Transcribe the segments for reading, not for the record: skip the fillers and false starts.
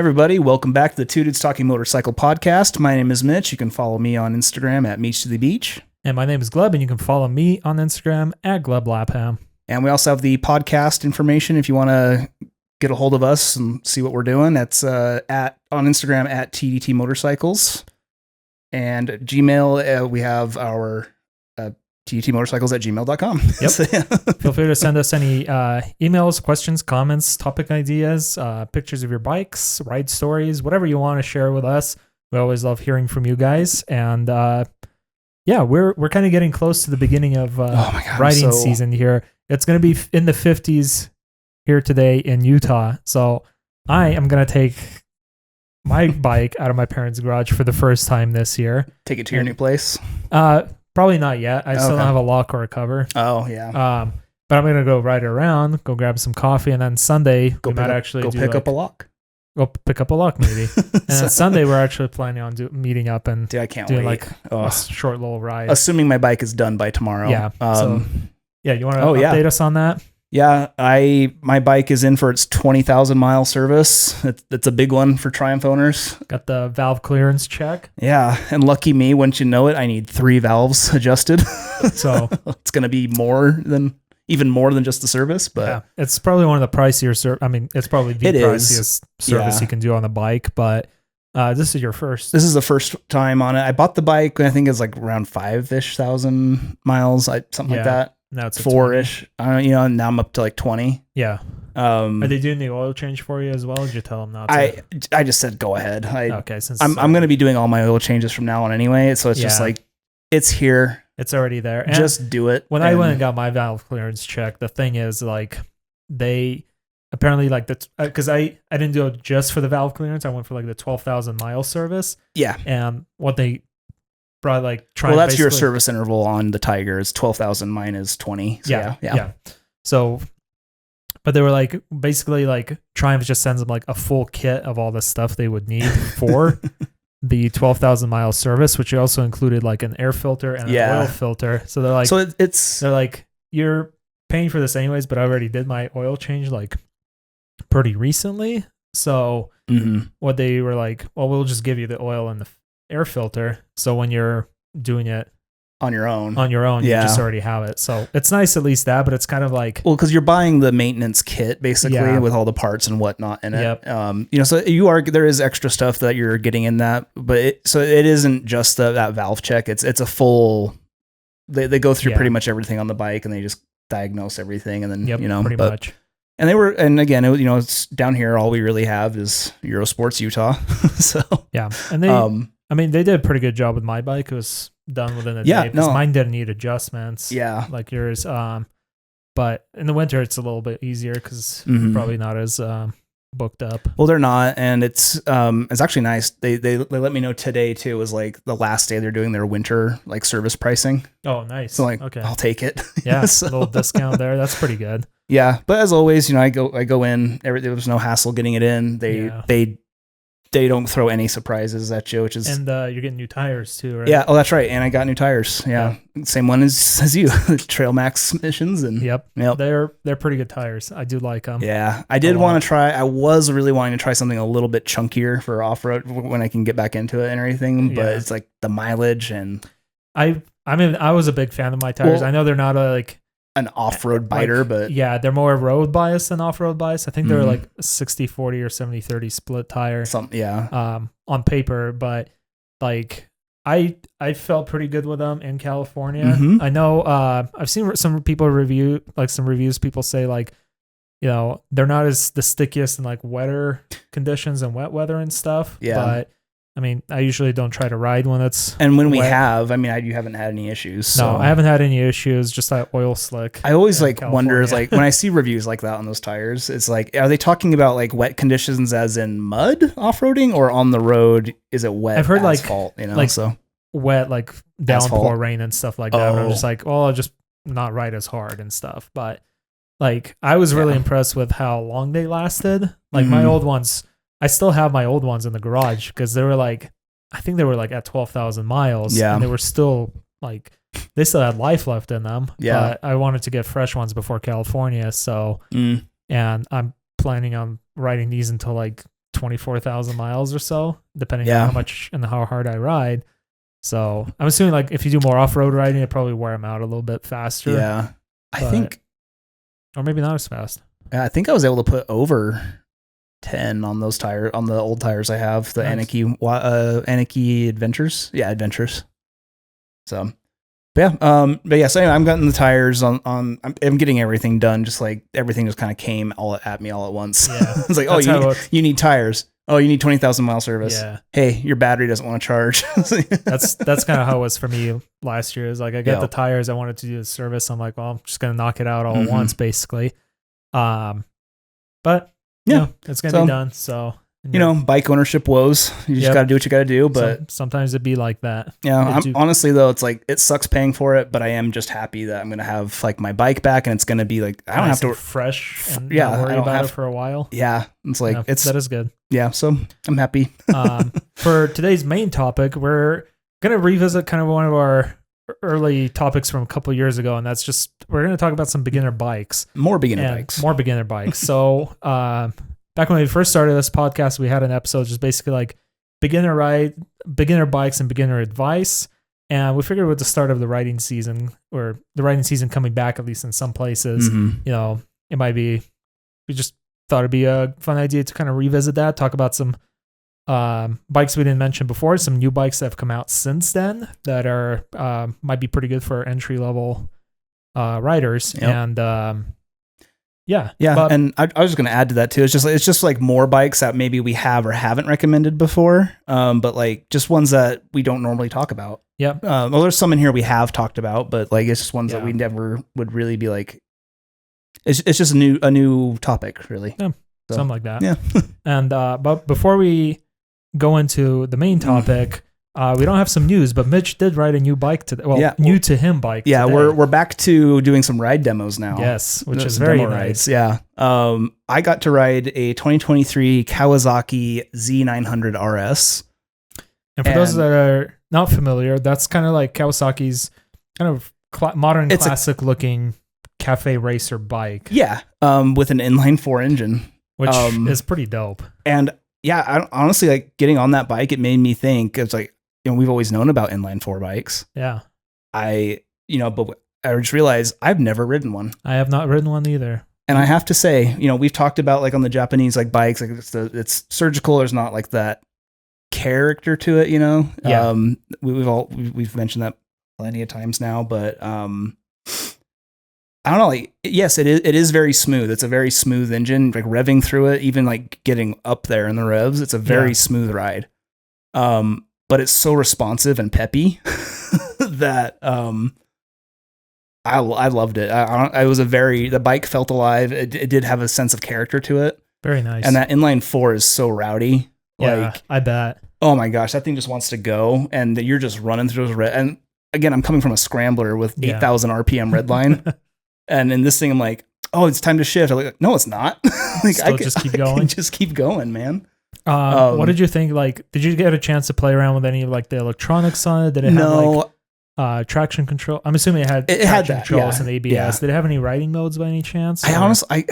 everybody, welcome back to the Two Dudes Talking Motorcycle Podcast. My name is Mitch. You can follow me on Instagram at Meech to the Beach. And my name is Gleb, and you can follow me on Instagram at GlebLapham. And we also have the podcast information if you want to get a hold of us and see what we're doing. That's on Instagram at tdtmotorcycles. And Gmail, we have our tdtmotorcycles@gmail.com. Yep. So, yeah. Feel free to send us any emails, questions, comments, topic ideas, pictures of your bikes, ride stories, whatever you want to share with us. We always love hearing from you guys. And yeah, we're kind of getting close to the beginning of riding season here. It's going to be in the 50s here today in Utah. So I am going to take my bike out of my parents' garage for the first time this year. Take it to your new place? Probably not yet. I still don't have a lock or a cover. Oh, yeah. But I'm going to go ride around, go grab some coffee, and then Sunday Go pick up a lock. Go pick up a lock, maybe. And then Sunday, we're actually planning on meeting up and I can't doing wait. like a short little ride. Assuming my bike is done by tomorrow. Yeah. You want to update us on that? Yeah, my bike is in for its 20,000 mile service. It's a big one for Triumph owners. Got the valve clearance check. Yeah, and lucky me, once you know it, I need 3 valves adjusted. So it's going to be even more than just the service. But yeah, it's probably one of the pricier. It's probably the priciest service you can do on the bike. But this is your first. This is the first time on it. I bought the bike, I think it's like around 5,000 miles, something like that. Now it's 4-ish. Now I'm up to like 20. Yeah. Are they doing the oil change for you as well? Or did you tell them not to? I just said go ahead. Okay. Since I'm going to be doing all my oil changes from now on anyway. So it's just like, it's here. It's already there. And just do it. When I went and got my valve clearance check, the thing is like they apparently like because I didn't do it just for the valve clearance. I went for like the 12,000 mile service. Yeah. And what they brought that's your service interval on the Tiger is 12,000. Mine is 20. So yeah. So, but they were like, basically like Triumph just sends them like a full kit of all the stuff they would need for the 12,000 mile service, which also included like an air filter and an oil filter. So they're like, they're like, you're paying for this anyways, but I already did my oil change like pretty recently. So what they were like, well, we'll just give you the oil and the air filter, so when you're doing it on your own you just already have it. So it's nice at least that, but it's kind of like, well, because you're buying the maintenance kit basically with all the parts and whatnot in it. So there is extra stuff that you're getting in that, but it isn't just that valve check. It's a full. They go through pretty much everything on the bike and they just diagnose everything and then pretty much. And again, it's down here. All we really have is Eurosports Utah. So yeah, and they did a pretty good job with my bike. It was done within a day because mine didn't need adjustments. Yeah, like yours. But in the winter, it's a little bit easier because probably not as booked up. Well, they're not, and it's actually nice. They let me know today too. Was like the last day they're doing their winter like service pricing. Oh, nice. So okay, I'll take it. Yeah, a little discount there. That's pretty good. Yeah, but as always, I go in. There was no hassle getting it in. They don't throw any surprises at you, which is... And you're getting new tires too, right? Yeah. Oh, that's right. And I got new tires. Yeah. Same one as you. Trail Max missions. And Yep. They're pretty good tires. I do like them. Yeah. I did want to try... I was really wanting to try something a little bit chunkier for off-road when I can get back into it and everything. But it's like the mileage and... I was a big fan of my tires. I know they're not an off-road biter, but they're more road bias than off-road bias. I think they're like 60-40 or 70-30 split tire. On paper, but like I felt pretty good with them in California. I know I've seen some people reviews. People say like, they're not as the stickiest in like wetter conditions and wet weather and stuff. Yeah. But I usually don't try to ride when it's and when wet. We have, you haven't had any issues. So. No, I haven't had any issues. Just that oil slick. I always wonder like when I see reviews like that on those tires, it's like, are they talking about like wet conditions as in mud off-roading or on the road? Is it wet? I've heard asphalt, wet, like downpour asphalt. Rain and stuff like that. But I'm just like, I'll just not ride as hard and stuff. But like, I was really impressed with how long they lasted. Like my old ones, I still have my old ones in the garage because they were like, I think they were like at 12,000 miles. Yeah. And they were still like, they still had life left in them. Yeah. But I wanted to get fresh ones before California. So, and I'm planning on riding these until like 24,000 miles or so, depending on how much and how hard I ride. So I'm assuming like if you do more off-road riding, it probably wear them out a little bit faster. Yeah. I think, or maybe not as fast. I think I was able to put over 10 on those tires, on the old tires I have, the Anarchy Adventures. Yeah, Adventures. So, but yeah. So anyway, I'm getting the tires on. I'm getting everything done. Just like everything just kind of came all at me all at once. Yeah. It's like, you need tires. Oh, you need 20,000 mile service. Yeah. Hey, your battery doesn't want to charge. That's kind of how it was for me last year. Is like I got the tires. I wanted to do the service. I'm like, well, I'm just gonna knock it out all at once, basically. But it's gonna be done. So bike ownership woes. You just got to do what you got to do. But sometimes it'd be like that. Yeah. Honestly though, it's like it sucks paying for it, but I am just happy that I'm gonna have like my bike back, and it's gonna be like I don't have to fresh and not worry about it for a while. Yeah, it's like that is good. Yeah, so I'm happy. For today's main topic, we're gonna revisit kind of one of our early topics from a couple of years ago, and that's just we're gonna talk about some beginner bikes. More beginner bikes. So back when we first started this podcast, we had an episode just basically like beginner bikes and beginner advice. And we figured with the start of the riding season, or the riding season coming back, at least in some places, it might be, we just thought it'd be a fun idea to kind of revisit that, talk about some bikes we didn't mention before, some new bikes that have come out since then that are might be pretty good for entry level riders. Yep. And and I was just going to add to that too. It's just like more bikes that maybe we have or haven't recommended before, but like just ones that we don't normally talk about. Yep. Well, there's some in here we have talked about, but like it's just ones that we never would really be like. It's just a new topic, really. Yeah, so, something like that. Yeah. And but before we go into the main topic, we don't have some news, but Mitch did ride a new bike today. Well, new to him bike. Yeah, today. We're back to doing some ride demos now. Yes, which is very nice. Rides. Yeah. I got to ride a 2023 Kawasaki Z900 RS. And for those that are not familiar, that's kind of like Kawasaki's kind of modern classic looking cafe racer bike. Yeah. With an inline 4 engine, which is pretty dope. And yeah, honestly, like getting on that bike, it made me think. It's like, we've always known about inline 4 bikes. Yeah. But I just realized I've never ridden one. I have not ridden one either. And I have to say, we've talked about like on the Japanese like bikes, like it's surgical. There's not like that character to it, Yeah. We've mentioned that plenty of times now, but I don't know. Like, yes, it is very smooth. It's a very smooth engine, like revving through it, even like getting up there in the revs. It's a very smooth ride. But it's so responsive and peppy that I loved it. The bike felt alive. It did have a sense of character to it. Very nice. And that inline 4 is so rowdy. Yeah, I bet. Oh my gosh, that thing just wants to go, and you're just running through those and again, I'm coming from a scrambler with 8,000 RPM redline. And in this thing, I'm like, oh, it's time to shift. I'm like, no, it's not. Like, I can just keep going, man. What did you think? Like, did you get a chance to play around with any of like the electronics on it? Did it have like traction control? I'm assuming it had traction controls and ABS. Yeah. Did it have any riding modes by any chance? I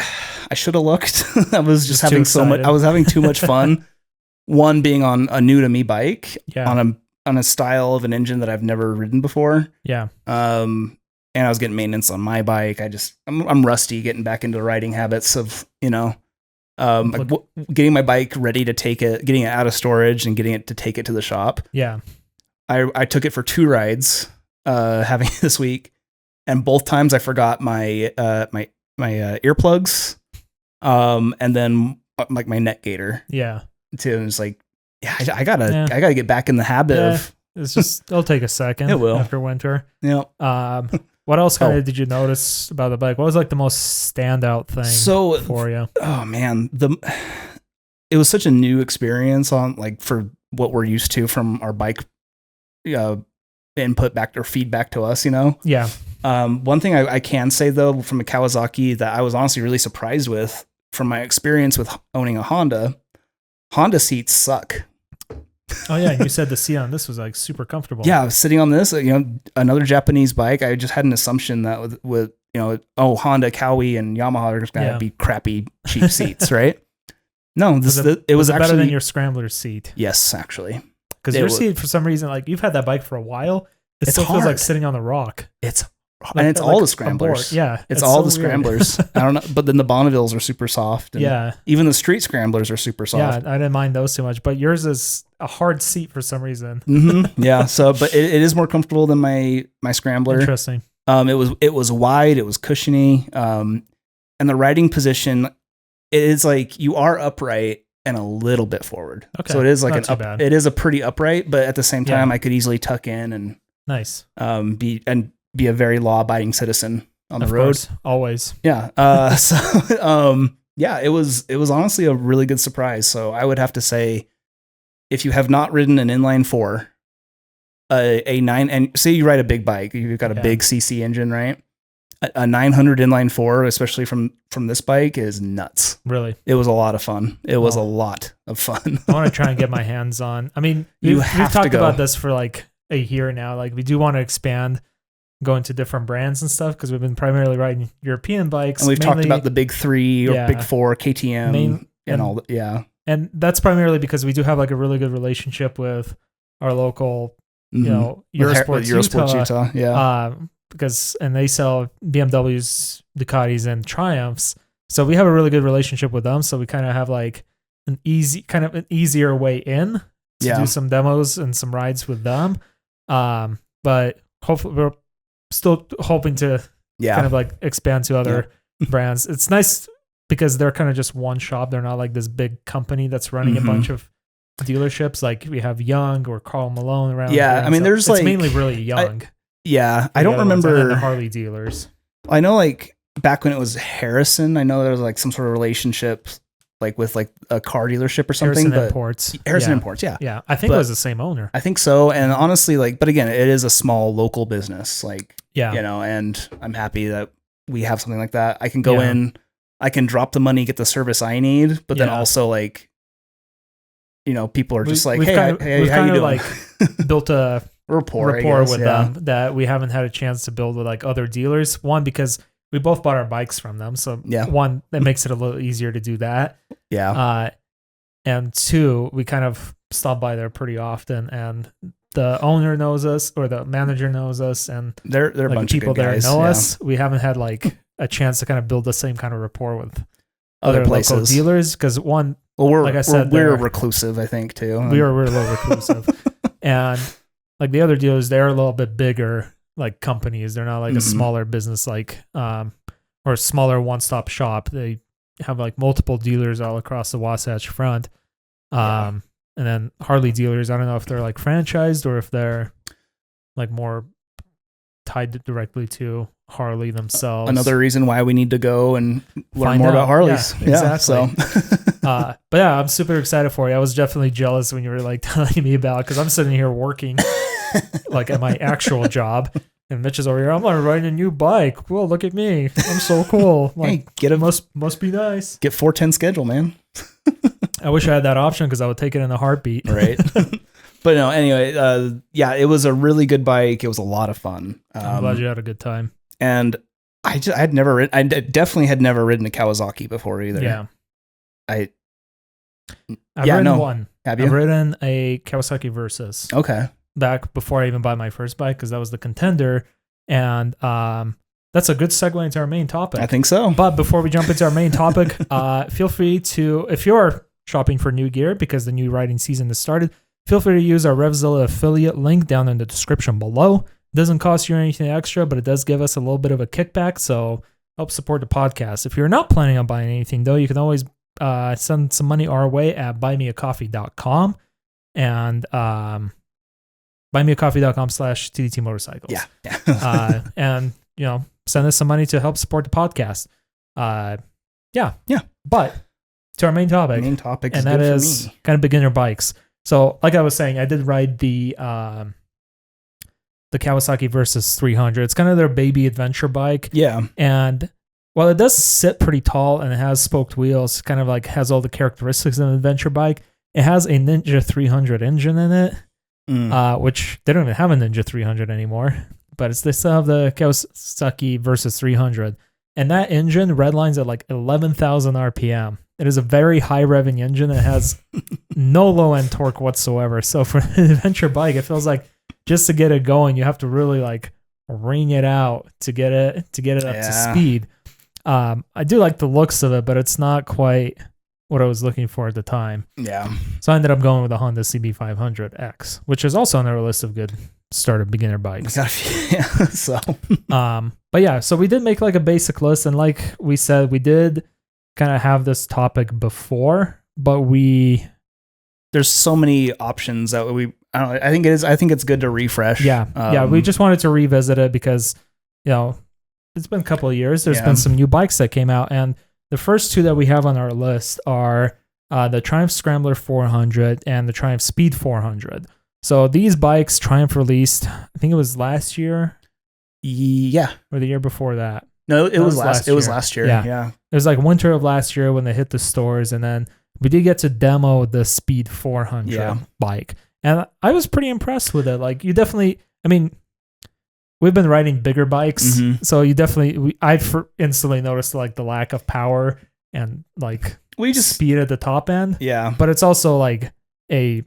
should have looked. I was just having so much. I was having too much fun. One being on a new to me bike, on a style of an engine that I've never ridden before. Yeah. And I was getting maintenance on my bike. I'm rusty getting back into the riding habits of, getting my bike ready to take it, getting it out of storage and getting it to take it to the shop. Yeah. I took it for 2 rides, having this week, and both times I forgot my earplugs, and then like my neck gaiter. Yeah. Too. And it's like, I gotta get back in the habit of. It's just, it'll take a second. It will after winter. Yeah. What else kind of did you notice about the bike? What was like the most standout thing for you? Oh man, it was such a new experience on like for what we're used to from our bike input back or feedback to us, Yeah. One thing I can say though from a Kawasaki that I was honestly really surprised with from my experience with owning a Honda seats suck. Oh yeah, you said the seat on this was like super comfortable. Yeah, sitting on this, another Japanese bike. I just had an assumption that with Honda, Kawi, and Yamaha are just gonna be crappy, cheap seats, right? No, it was actually better than your Scrambler seat. Yes, actually. Because your seat, for some reason, like you've had that bike for a while, it still feels like sitting on the rock. And it's all the Scramblers. Yeah. It's all the Scramblers. I don't know. But then the Bonnevilles are super soft. And even the street Scramblers are super soft. Yeah, I didn't mind those too much. But yours is a hard seat for some reason. Mm-hmm. Yeah. So, but it is more comfortable than my Scrambler. Interesting. It was wide. It was cushiony. And the riding position, it is like you are upright and a little bit forward. Okay. So it is like it is a pretty upright, but at the same time, I could easily tuck in and nice. Be a very law-abiding citizen on the road. Course, always. Yeah. It was honestly a really good surprise. So I would have to say, if you have not ridden an inline 4, a 9, and say you ride a big bike, you've got a big CC engine, right? A 900 inline 4, especially from this bike, is nuts. Really? It was a lot of fun. It was a lot of fun. I want to try and get my hands on. I mean, we've talked about this for like a year now. Like, we do want to expand, go into different brands and stuff, because we've been primarily riding European bikes. And we've talked about the big 3 or big 4, KTM, and all that. Yeah. And that's primarily because we do have like a really good relationship with our local, Eurosports Utah. Yeah. And they sell BMWs, Ducatis, and Triumphs. So we have a really good relationship with them. So we kind of have like an easier way in to do some demos and some rides with them. But hopefully we're still hoping to kind of like expand to other brands. It's nice because they're kind of just one shop. They're not like this big company that's running a bunch of dealerships. Like we have Young or Carl Malone around. Yeah, I mean, there's it's mainly really Young. I don't remember the Harley dealers. I know, like back when it was Harrison, I know there was like some sort of relationship, like with like a car dealership or something. Harrison Imports, yeah. I think it was the same owner. I think so. And honestly, like, but again, it is a small local business, like, and I'm happy that we have something like that. I can go in, I can drop the money, get the service I need, but then also like, people are just hey, how you doing? Like built a rapport with them that we haven't had a chance to build with like other dealers. One, because we both bought our bikes from them. So one, that makes it a little easier to do that. Yeah. And two, we kind of stop by there pretty often, and the owner knows us, or the manager knows us, and they're like, a bunch people of good there guys, know us. We haven't had like a chance to kind of build the same kind of rapport with other places, local dealers. Because one, like I said, we're reclusive, I think too. We're a little reclusive, and like the other dealers, they're a little bit bigger, like companies. They're not like a smaller business, like or a smaller one-stop shop. They have like multiple dealers all across the Wasatch Front. And then Harley dealers, I don't know if they're like franchised or if they're like more tied directly to Harley themselves. Another reason why we need to go and learn more about Harleys. Yeah, exactly. But yeah, I'm super excited for you. I was definitely jealous when you were like telling me about, because I'm sitting here working like at my actual job. And Mitch is over here. I'm riding a new bike. Well, look at me. I'm so cool. Like, hey, must be nice. Get 410 schedule, man. I wish I had that option, because I would take it in a heartbeat. Right. But no, anyway, it was a really good bike. It was a lot of fun. I'm glad you had a good time. And I definitely had never ridden a Kawasaki before either. Yeah. I've ridden one. Have you? I've ridden a Kawasaki Versus. Okay. Back before I even bought my first bike, because that was the Contender. And that's a good segue into our main topic. I think so. But before we jump into our main topic, feel free to, if you're shopping for new gear because the new riding season has started, feel free to use our Revzilla affiliate link down in the description below. It doesn't cost you anything extra, but it does give us a little bit of a kickback, so help support the podcast. If you're not planning on buying anything, though, you can always send some money our way at buymeacoffee.com and buymeacoffee.com/TDTmotorcycles. Yeah. And, send us some money to help support the podcast. Yeah. But to our main topic. Main topic, and that is kind of beginner bikes. So, like I was saying, I did ride the Kawasaki Versus 300. It's kind of their baby adventure bike. Yeah. And while it does sit pretty tall and it has spoked wheels, kind of like has all the characteristics of an adventure bike, it has a Ninja 300 engine in it, which they don't even have a Ninja 300 anymore. But they still have the Kawasaki Versus 300. And that engine redlines at like 11,000 RPM. It is a very high revving engine. It has no low end torque whatsoever. So for an adventure bike, it feels like just to get it going, you have to really like wring it out to get it up to speed. I do like the looks of it, but it's not quite what I was looking for at the time. Yeah. So I ended up going with the Honda CB500X, which is also on our list of good starter beginner bikes. Yeah. So, but yeah, so we did make like a basic list, and like we said, we did kind of have this topic before, but there's so many options that I don't know, I think it's good to refresh. Yeah. We just wanted to revisit it because, it's been a couple of years. There's been some new bikes that came out, and the first two that we have on our list are the Triumph Scrambler 400 and the Triumph Speed 400. So these bikes Triumph released, I think it was last year. Yeah. Or the year before that. No, it was last year. It was last year. Yeah. It was like winter of last year when they hit the stores, and then we did get to demo the Speed 400 bike. And I was pretty impressed with it. Like, you definitely, we've been riding bigger bikes, so you definitely, instantly noticed like the lack of power and like speed at the top end. Yeah. But it's also like it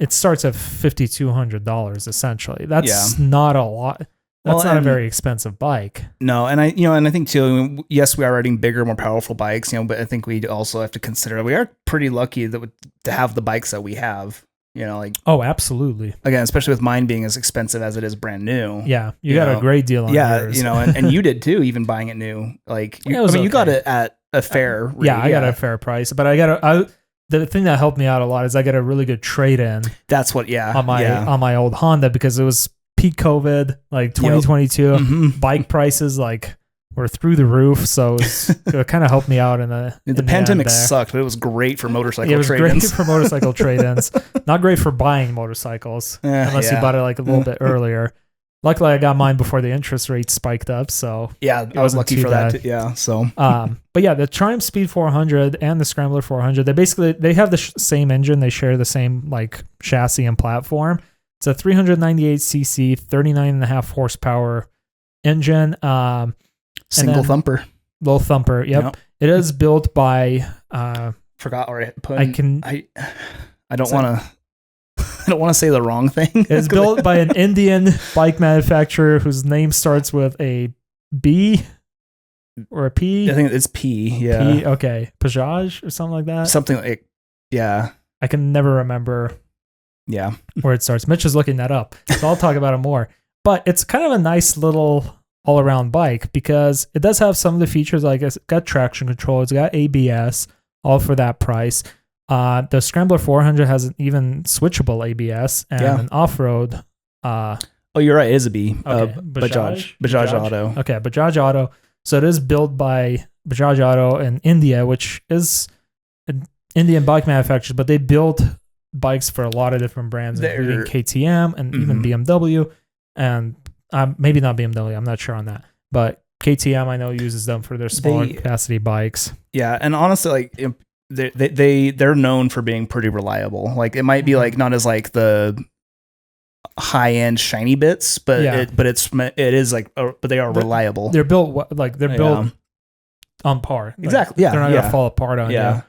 starts at $5,200 essentially. That's not a lot. That's not a very expensive bike. No, and I think too, yes, we are riding bigger, more powerful bikes, but I think we also have to consider we are pretty lucky to have the bikes that we have. Oh, absolutely. Again, especially with mine being as expensive as it is brand new. Yeah, you got a great deal on yours. And you did too, even buying it new. Like, you got it at a fair rate. I got a fair price, but the thing that helped me out a lot is I got a really good trade-in. That's what, on my old Honda, because it was peak COVID, like 2022, bike prices like were through the roof, so it kind of helped me out in the pandemic sucked, but it was great for motorcycle trade-ins. It was great for motorcycle trade-ins. Not great for buying motorcycles unless you bought it like a little bit earlier. Luckily, I got mine before the interest rate spiked up, so I was lucky for that too. Yeah, so but yeah, the Triumph Speed 400 and the Scrambler 400, they have the same engine. They share the same like chassis and platform. It's a 398cc, 39.5 horsepower engine. Single thumper. Low thumper, yep. It is built by forgot or put I don't want to say the wrong thing. It's built by an Indian bike manufacturer whose name starts with a B or a P. I think it's P, yeah. P, okay. Bajaj or something like that. Something like, yeah. I can never remember where it starts. Mitch is looking that up, so I'll talk about it more. But it's kind of a nice little all-around bike because it does have some of the features, like it's got traction control, it's got ABS, all for that price. The Scrambler 400 has an even switchable ABS and an off-road. Oh, you're right. It is a B. Okay. Bajaj Auto. Okay, Bajaj Auto. So it is built by Bajaj Auto in India, which is an Indian bike manufacturer, but they build bikes for a lot of different brands, including KTM and even BMW, and maybe not BMW. I'm not sure on that, but KTM I know uses them for their smaller capacity bikes. Yeah, and honestly, like they're known for being pretty reliable. Like, it might be like not as like the high end shiny bits, but it is like, but they are reliable. They're built built on par. Exactly. They're not gonna fall apart on you.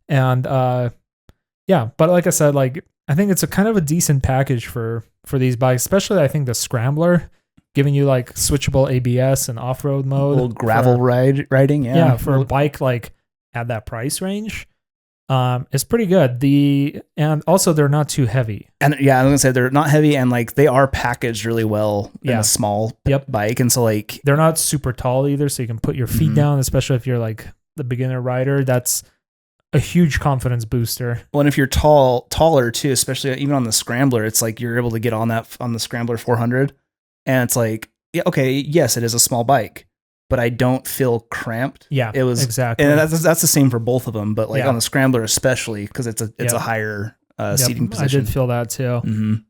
And but like I said, like I think it's a kind of a decent package for these bikes, especially I think the Scrambler, giving you like switchable ABS and off-road mode, a little gravel riding. Yeah, for a bike like at that price range, it's pretty good. And also they're not too heavy. And I'm gonna say they're not heavy, and like they are packaged really well in a small bike, and so like they're not super tall either, so you can put your feet down, especially if you're like the beginner rider. That's a huge confidence booster. Well, and if you're taller too, especially even on the Scrambler, it's like you're able to get on the Scrambler 400, and it's like, yes, it is a small bike, but I don't feel cramped. Yeah, it was exactly, and that's the same for both of them. But like on the Scrambler especially, because it's a higher seating position. I did feel that too.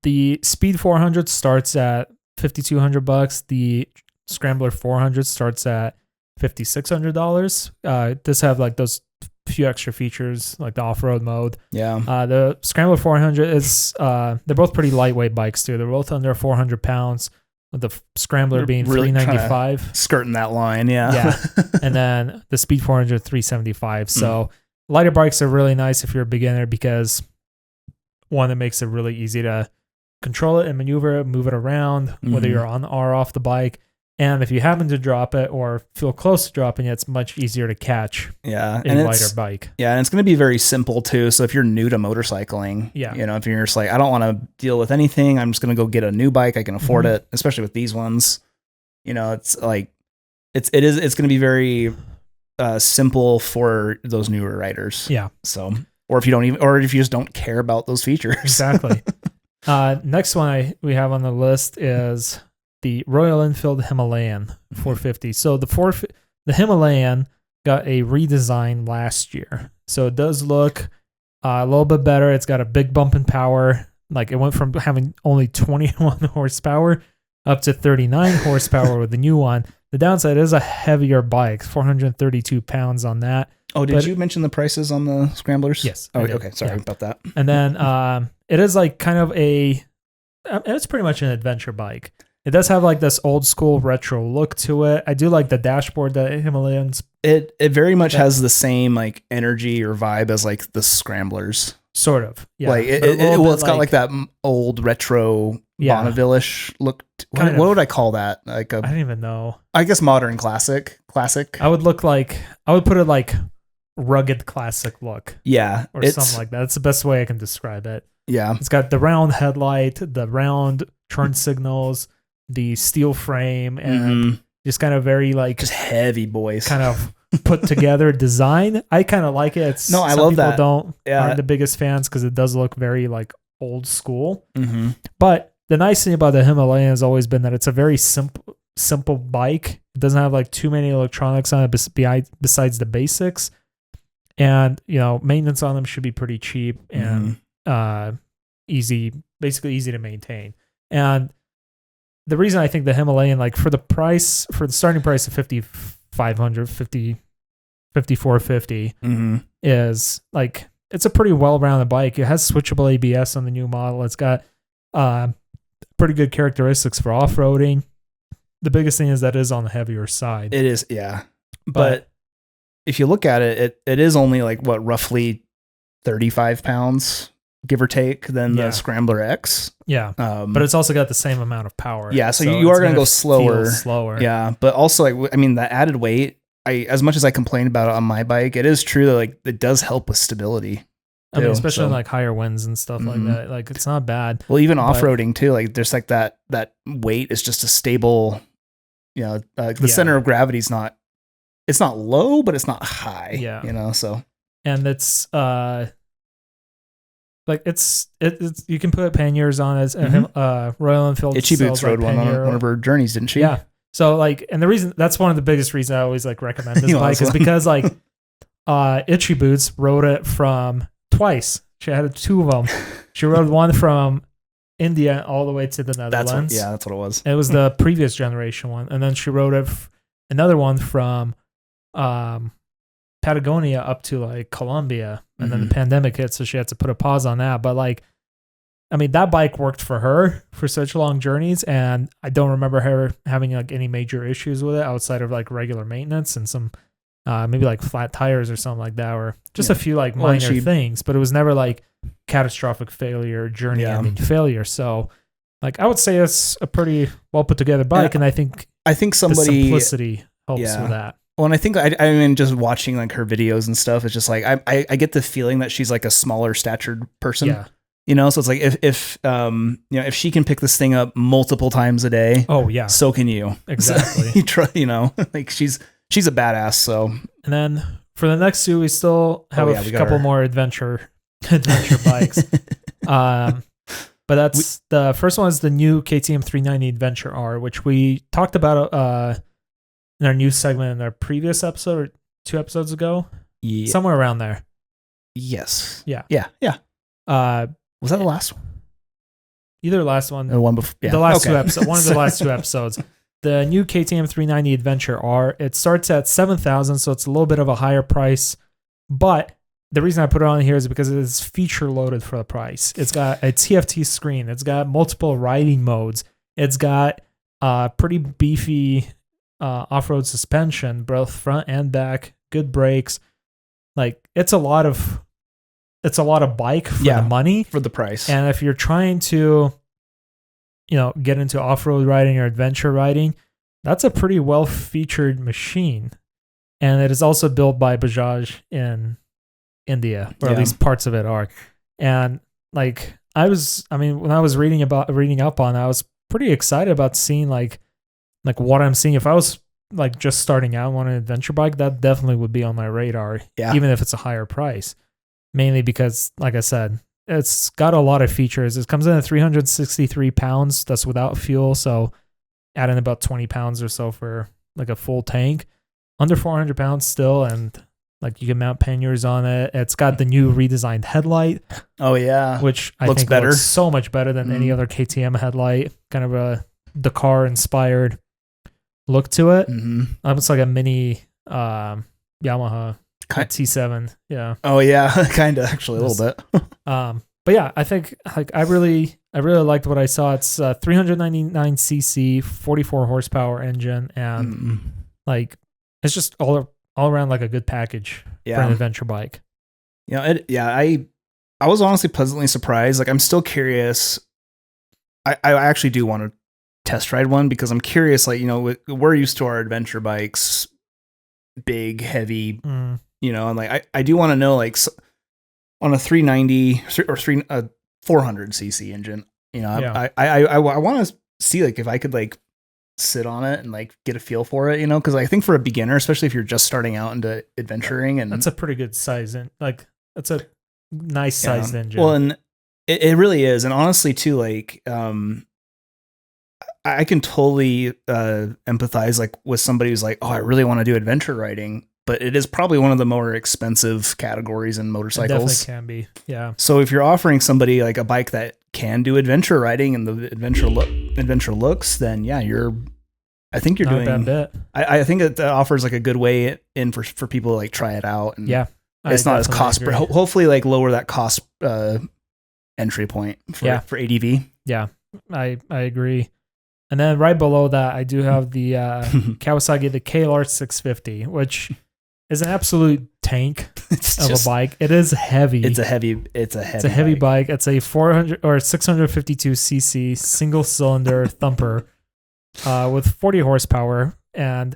The Speed 400 starts at $5,200. The Scrambler 400 starts at $5,600. Does have like those few extra features like the off-road mode. The Scrambler 400 is they're both pretty lightweight bikes too. They're both under 400 pounds. with the Scrambler being really $395. Skirting that line, yeah. And then the Speed 400 $375. So lighter bikes are really nice if you're a beginner because one, it makes it really easy to control it and maneuver it, move it around, whether you're on or off the bike. And if you happen to drop it or feel close to dropping it, it's much easier to catch a lighter bike. Yeah, and it's going to be very simple too. So if you're new to motorcycling, if you're just like, I don't want to deal with anything, I'm just going to go get a new bike. I can afford it, especially with these ones. It's like, it's going to be very simple for those newer riders. Yeah. So, or if you just don't care about those features. Exactly. Next one we have on the list is the Royal Enfield Himalayan 450. So the Himalayan got a redesign last year. So it does look a little bit better. It's got a big bump in power. Like it went from having only 21 horsepower up to 39 horsepower with the new one. The downside is a heavier bike, 432 pounds on that. Oh, did you mention the prices on the Scramblers? Yes. Oh, okay. Sorry about that. And then it is like kind of it's pretty much an adventure bike. It does have like this old school retro look to it. I do like the dashboard that Himalayans. It very much has the same like energy or vibe as like the Scramblers. Sort of. Yeah. Like it's got like that old retro Bonneville-ish look. What would I call that? Like I don't even know. I guess modern classic. I would put it like rugged classic look. Yeah. Or something like that. That's the best way I can describe it. Yeah. It's got the round headlight, the round turn signals, the steel frame, and just kind of very like just heavy boys kind of put together design. I kind of like it. I love that. Aren't the biggest fans because it does look very like old school. But the nice thing about the Himalayan has always been that it's a very simple bike. It doesn't have like too many electronics on it besides the basics, and maintenance on them should be pretty cheap and basically easy to maintain. And the reason I think the Himalayan, like for the starting price of $5,450 is like, it's a pretty well-rounded bike. It has switchable ABS on the new model. It's got pretty good characteristics for off-roading. The biggest thing is that it is on the heavier side. It is, yeah. But if you look at it, it is only like roughly 35 pounds, give or take, than the Scrambler X. Yeah. But it's also got the same amount of power. Yeah. So you are going to go slower. Yeah. But also, the added weight, as much as I complain about it on my bike, it is true that like it does help with stability. I mean, especially in like higher winds and stuff like that. Like it's not bad. Well, even off-roading too, like there's like that weight is just a stable, the center of gravity is it's not low, but it's not high. Yeah. So. And it's, like it's you can put panniers on it. Royal Enfield. Itchy Boots rode one on one of her journeys, didn't she? Yeah. So like, and the reason that's one of the biggest reasons I always like recommend this bike is because like, Itchy Boots rode it from twice. She had two of them. She rode one from India all the way to the Netherlands. That's what it was. It was the previous generation one, and then she rode another one from Patagonia up to like Colombia, and then the pandemic hit, so she had to put a pause on that. But like, I mean, that bike worked for her for such long journeys, and I don't remember her having like any major issues with it outside of like regular maintenance and some maybe like flat tires or something like that, or just a few like minor things. But it was never like catastrophic failure, journey-ending failure. So, like, I would say it's a pretty well put together bike, and I think somebody the simplicity helps with that. Well, and I think I mean, just watching like her videos and stuff, it's just like I get the feeling that she's like a smaller statured person. Yeah. So it's like if she can pick this thing up multiple times a day, oh yeah, so can you. Exactly. Like she's a badass. So, and then for the next two, we still have a couple more adventure bikes. But that's the first one is the new KTM 390 Adventure R, which we talked about in our news segment in our previous episode or 2 episodes ago. Yeah. Somewhere around there. Yes. Yeah. Was that the last one? Either the last one. The one before. Yeah. The last 2 episodes. One of the last 2 episodes. The new KTM 390 Adventure R. It starts at $7,000, so it's a little bit of a higher price. But the reason I put it on here is because it is feature loaded for the price. It's got a TFT screen. It's got multiple riding modes. It's got Pretty beefy off-road suspension, both front and back, good brakes. Like it's a lot of bike for the money, for the price. And if you're trying to, get into off-road riding or adventure riding, that's a pretty well-featured machine. And it is also built by Bajaj in India, or at least parts of it are. And like when I was reading up on it, I was pretty excited about seeing like what I'm seeing. If I was like just starting out on an adventure bike, that definitely would be on my radar, even if it's a higher price. Mainly because, like I said, it's got a lot of features. It comes in at 363 pounds. That's without fuel. So add in about 20 pounds or so for like a full tank. Under 400 pounds still, and like you can mount panniers on it. It's got the new redesigned headlight. Oh yeah, which I think looks so much better than any other KTM headlight. Kind of a Dakar inspired look to it. It's like a mini Yamaha T7. Yeah. Oh yeah, kind of actually a little bit. But yeah, I think like I really liked what I saw. It's 399 cc, 44 horsepower engine, and like. It's just all around like a good package for an adventure bike. I was honestly pleasantly surprised. Like I'm still curious. I actually do want to test ride one because I'm curious. Like we're used to our adventure bikes, big, heavy. And like I do want to know like on a 390 or 400 cc engine. I want to see like if I could like sit on it and like get a feel for it, because I think for a beginner, especially if you're just starting out into adventuring, and that's a pretty good size, and like that's a nice sized engine. Well, and it really is, and honestly too, like I can totally empathize like with somebody who's like, oh, I really want to do adventure riding, but it is probably one of the more expensive categories in motorcycles. It definitely can be, yeah. So if you're offering somebody like a bike that can do adventure riding and the adventure looks, then yeah, I think you're doing a bad bit. I think it offers like a good way in for people to like try it out. And it's not as cost, but hopefully like lower that cost entry point for ADV. Yeah, I agree. And then right below that, I do have the Kawasaki, the KLR 650, which is an absolute tank of a bike. It is heavy. It's a heavy bike. It's a 400 or 652 cc single cylinder thumper with 40 horsepower. And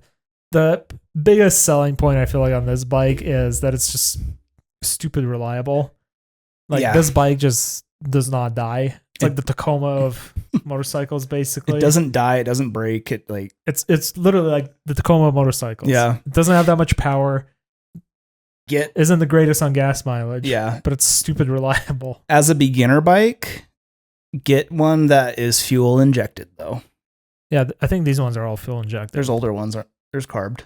the biggest selling point I feel like on this bike is that it's just stupid reliable. Like this bike just does not die. It's like the Tacoma of motorcycles, basically. It doesn't die. It doesn't break. It's literally like the Tacoma of motorcycles. Yeah. It doesn't have that much power. Isn't the greatest on gas mileage. Yeah. But it's stupid reliable. As a beginner bike, get one that is fuel injected though. Yeah, I think these ones are all fuel injected. There's older ones. There's carbed.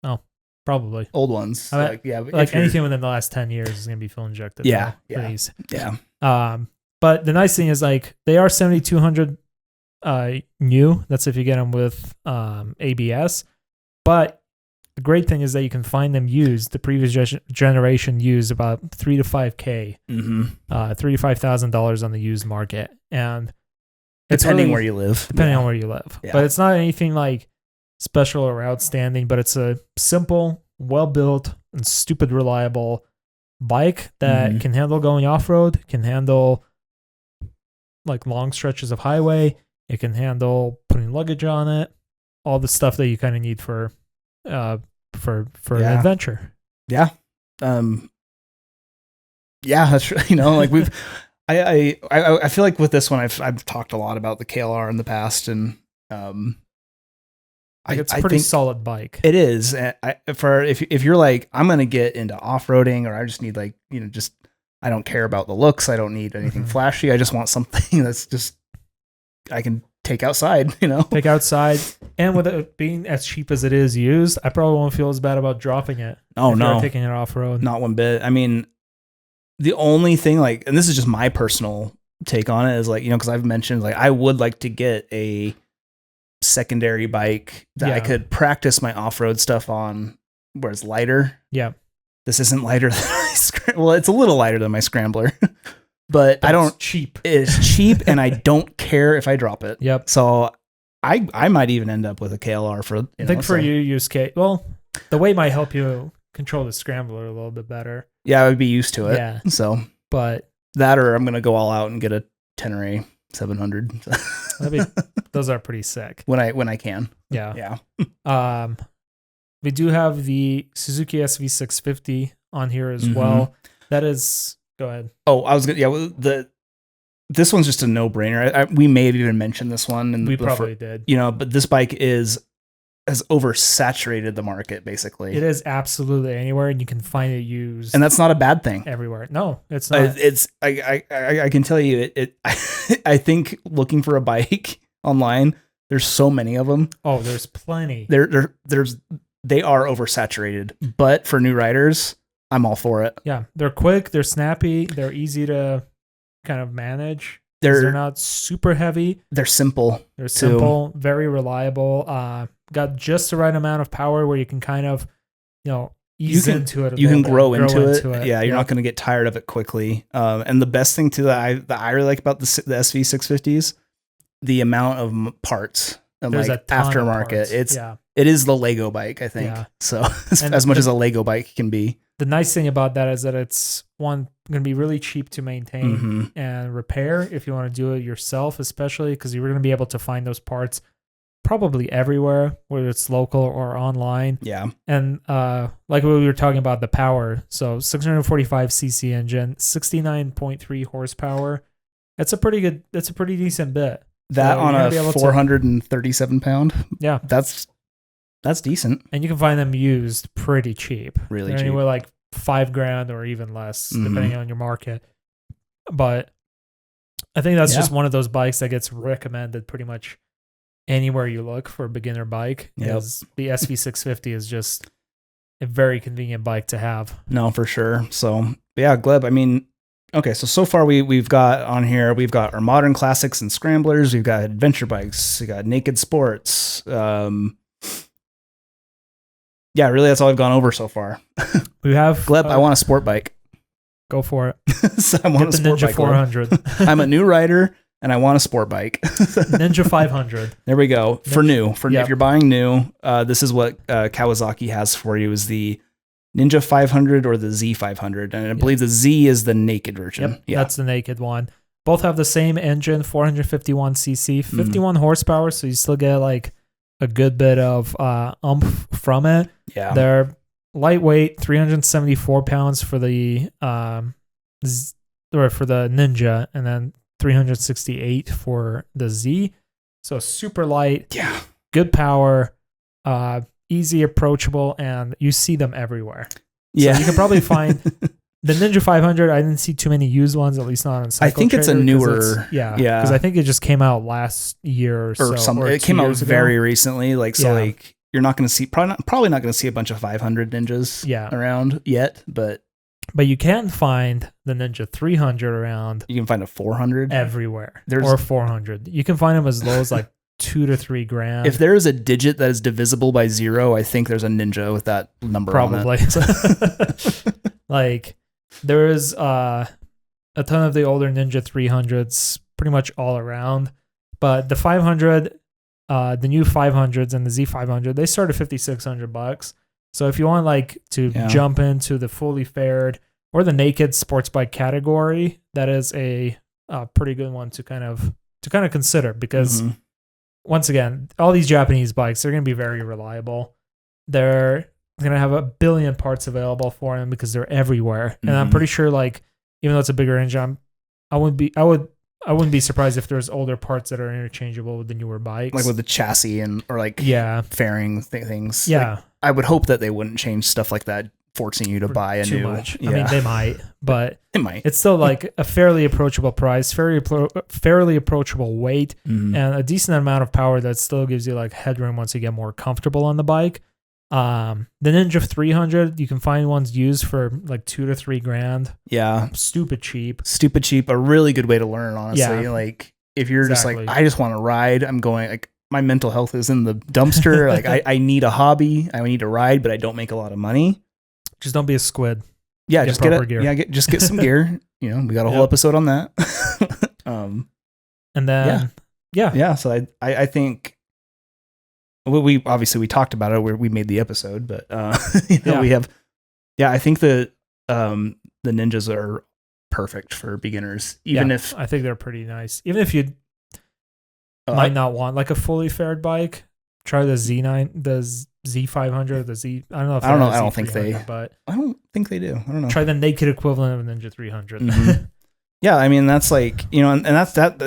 Oh, probably. Old ones. Like anything within the last 10 years is going to be fuel injected. Yeah. Yeah. But the nice thing is like they are 7,200 new. That's if you get them with ABS. But the great thing is that you can find them used. The previous generation used about $3,000 to $5,000, $3,000 to $5,000 on the used market, and depending where you live. On where you live. Yeah. But it's not anything like special or outstanding. But it's a simple, well built, and stupid reliable bike that can handle going off road. Can handle like long stretches of highway. It can handle putting luggage on it. All the stuff that you kind of need for an adventure. Yeah. That's like we've I feel like with this one I've talked a lot about the KLR in the past, and it's a pretty solid bike. It is. If you're like, I'm going to get into off-roading, or I just need like, just I don't care about the looks. I don't need anything flashy. I just want something that's just I can take outside, Take outside. And with it being as cheap as it is used, I probably won't feel as bad about dropping it. Oh, no. Taking it off-road. Not one bit. I mean, the only thing like, and this is just my personal take on it, is like, because I've mentioned like I would like to get a secondary bike that I could practice my off-road stuff on where it's lighter. Yeah. This isn't lighter than well, it's a little lighter than my Scrambler. But I don't. Cheap. It's cheap, and I don't care if I drop it. Yep. So I might even end up with a KLR for. I think for you, use K. Well, the weight might help you control the scrambler a little bit better. Yeah, I would be used to it. Yeah. So, but that, or I'm gonna go all out and get a Tenere 700. Those are pretty sick when I can. Yeah. We do have the Suzuki SV650 on here as well. That is, go ahead. Oh, I was good. Yeah, this one's just a no-brainer. We may have even mentioned this one, and we probably did. But this bike has oversaturated the market. Basically, it is absolutely anywhere, and you can find it used, and that's not a bad thing. Everywhere. No, it's not. I can tell you it. I think looking for a bike online, there's so many of them. Oh, there's plenty. They are oversaturated, but for new riders, I'm all for it. Yeah, they're quick, they're snappy, they're easy to kind of manage. They're not super heavy. They're simple. They're simple, very reliable. Got just the right amount of power where you can kind of, ease into it. You can grow into it. Yeah, you're not going to get tired of it quickly. And the best thing too that I really like about the SV650s, the amount of parts and there's like aftermarket. It is the Lego bike, I think. Yeah. So as much as a Lego bike can be. The nice thing about that is that it's going to be really cheap to maintain and repair if you want to do it yourself, especially because you're going to be able to find those parts probably everywhere, whether it's local or online. Yeah. And like we were talking about the power, so 645cc engine, 69.3 horsepower. That's a pretty decent bit. That on a 437 pound. Yeah. That's decent. And you can find them used pretty cheap. Really They're cheap. Anywhere like $5,000 or even less, depending on your market. But I think that's just one of those bikes that gets recommended pretty much anywhere you look for a beginner bike. Because the SV650 is just a very convenient bike to have. No, for sure. So yeah, Gleb, I mean, okay, so far we've got on here, we've got our modern classics and scramblers, we've got adventure bikes, we got naked sports. Yeah, really, that's all I've gone over so far. We have Gleb, I want a sport bike. Go for it. So I want Get the Ninja 400. I'm a new rider and I want a sport bike. Ninja 500. There we go. For new. If you're buying new, this is what Kawasaki has for you: is the Ninja 500 or the Z500, and I believe the Z is the naked version. Yep, yeah, that's the naked one. Both have the same engine, 451cc, 51 horsepower, so you still get like a good bit of oomph from it. Yeah, they're lightweight, 374 pounds for the Ninja, and then 368 for the Z. So super light. Yeah, good power. Easy, approachable, and you see them everywhere. Yeah, so you can probably find the Ninja 500. I didn't see too many used ones, at least not on Cycle I think Trader, it's a newer. Because I think it just came out last year or so. Something. It came out very recently. Like you're not going to see probably not going to see a bunch of 500 Ninjas around yet, but you can find the Ninja 300 around. You can find a 400 everywhere, or 400. You can find them as low as like $2,000 to $3,000. If there is a digit that is divisible by 0, I think there's a Ninja with that number probably. On it. Like there is a ton of the older Ninja 300s pretty much all around, but the 500, the new 500s and the Z500, they start at $5,600. So if you want like to jump into the fully fared or the naked sports bike category, that is a pretty good one to kind of consider, because once again, all these Japanese bikes, they're going to be very reliable. They're going to have a billion parts available for them because they're everywhere. And I'm pretty sure, like, even though it's a bigger engine, I wouldn't be surprised if there's older parts that are interchangeable with the newer bikes, like with the chassis or fairing things. Yeah, like, I would hope that they wouldn't change stuff like that, forcing you to buy a too new. Much. Yeah. I mean, they might, but it might. It's still like a fairly approachable price, fairly approachable weight, and a decent amount of power that still gives you like headroom once you get more comfortable on the bike. The Ninja 300, you can find ones used for like $2,000 to $3,000. Yeah, stupid cheap. A really good way to learn, honestly. Yeah. Like if you're just like, I just want to ride, I'm going like, my mental health is in the dumpster. Like I need a hobby, I need to ride, but I don't make a lot of money. Just don't be a squid. Yeah, just get gear. Yeah, just get some gear. We got a whole episode on that. And then yeah. So I think we obviously talked about it where we made the episode, but we have, I think the Ninjas are perfect for beginners, even if I think they're pretty nice. Even if you might not want like a fully faired bike, try the Z9, the Z500, the Z. I don't know. I don't think they. But I don't think they do. I don't know. Try the naked equivalent of a Ninja 300. Mm-hmm. Yeah, I mean that's like and that's that.